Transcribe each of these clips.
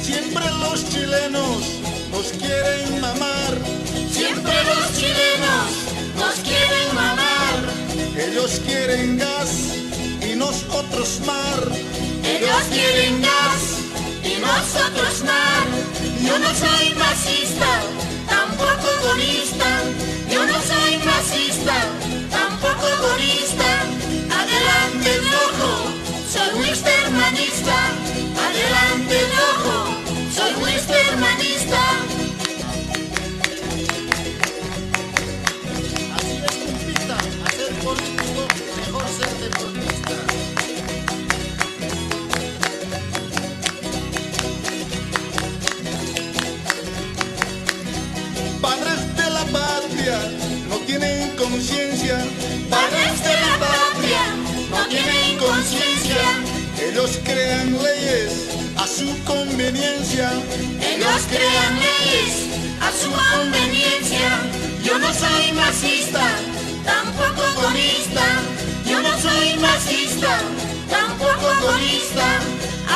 Siempre los chilenos nos quieren mamar. Siempre los chilenos nos quieren mamar. Ellos quieren gas y nosotros mar. Ellos quieren gas y nosotros mar. Yo no soy masista, tampoco gorista. Yo no soy masista, tampoco gorista. Adelante el rojo, soy wistermanista. Adelante el rojo, soy wistermanista. Así es, compita, a ser político, mejor ser deportista. Padres de la patria no tienen conciencia. Padres de la patria no tienen conciencia. Ellos crean leyes a su conveniencia. Ellos crean leyes a su conveniencia. Yo no soy masista, tampoco gorista. Yo no soy masista, tampoco gorista.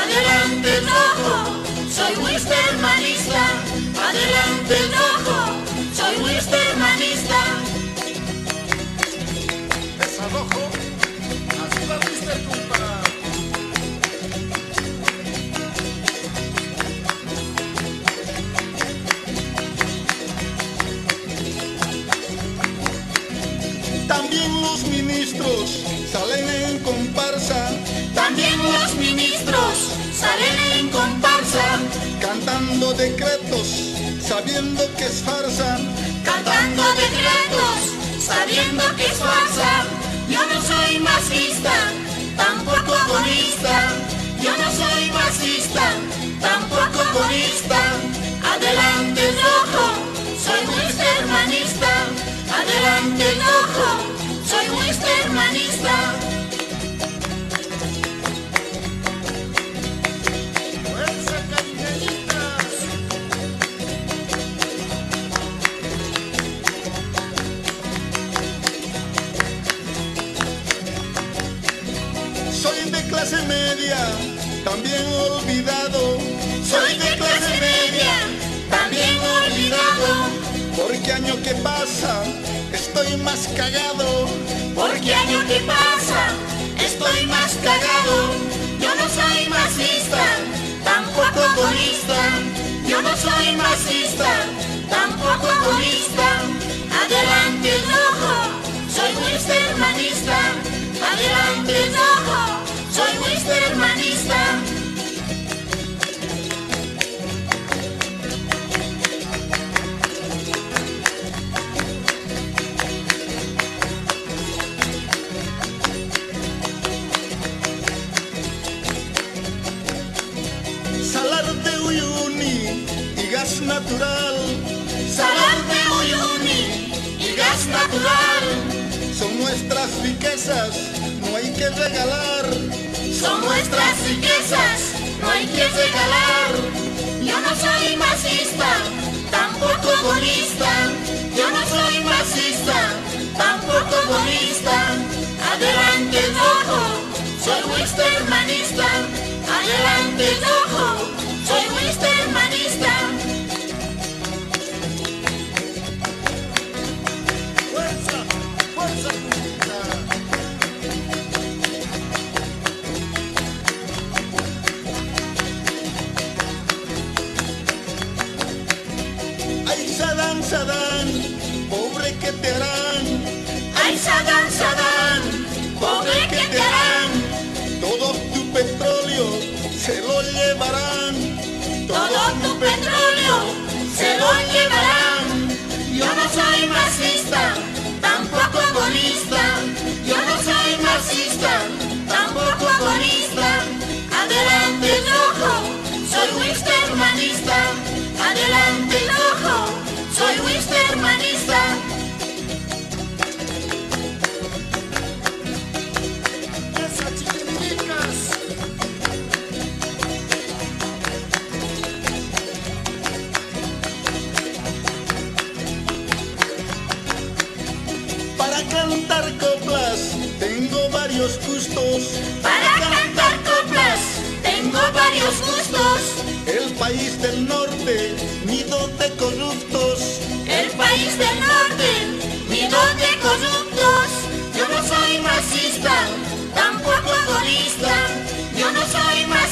Adelante el rojo, soy wistermanista. Adelante el rojo, soy wistermanista. Desarrojo, así va Wister, compa. También los ministros salen en comparsa. También los ministros salen en comparsa, Cantando decretos, sabiendo que es farsa. cantando decretos, sabiendo que es farsa. Yo no soy masista, tampoco gorista. Yo no soy masista, tampoco gorista. Adelante el rojo, soy wistermanista. Adelante el rojo, soy wistermanista. ¡Fuerza, cariñeritas! Soy de clase media, también olvidado. Soy de clase media, también olvidado. Porque año que pasa, estoy más cagado. Porque año que pasa, estoy más cagado. Yo no soy masista, tampoco gorista. Yo no soy masista, tampoco gorista. Adelante el rojo, soy wistermanista. Adelante el rojo, soy wistermanista. Salar de Uyuni y gas natural Salar de Uyuni y gas natural son nuestras riquezas, no hay que regalar. son nuestras riquezas, no hay que regalar. Yo no soy masista, tampoco gorista. Yo no soy masista, tampoco gorista. Adelante el rojo, soy wistermanista. Adelante el rojo, soy wistermanista. ¡Fuerza! ¡Fuerza, compita! ¡Ay, Sadán, Sadán! ¡Pobre que te harán! Ay, Sadán, Sadán, pobre que te harán. Todo tu petróleo se lo llevarán. Todo tu petróleo se lo llevarán. Yo no soy masista, tampoco gorista. Yo no soy masista, tampoco gorista. Adelante el rojo, soy wistermanista. Adelante el rojo, soy wistermanista. ¡Esa, chiquilinicas! varios gustos. Para cantar coplas tengo varios gustos. El país del norte, nido de corruptos. El país del norte, nido de corruptos. Yo no soy marxista, tampoco egoísta. Yo no soy marxista.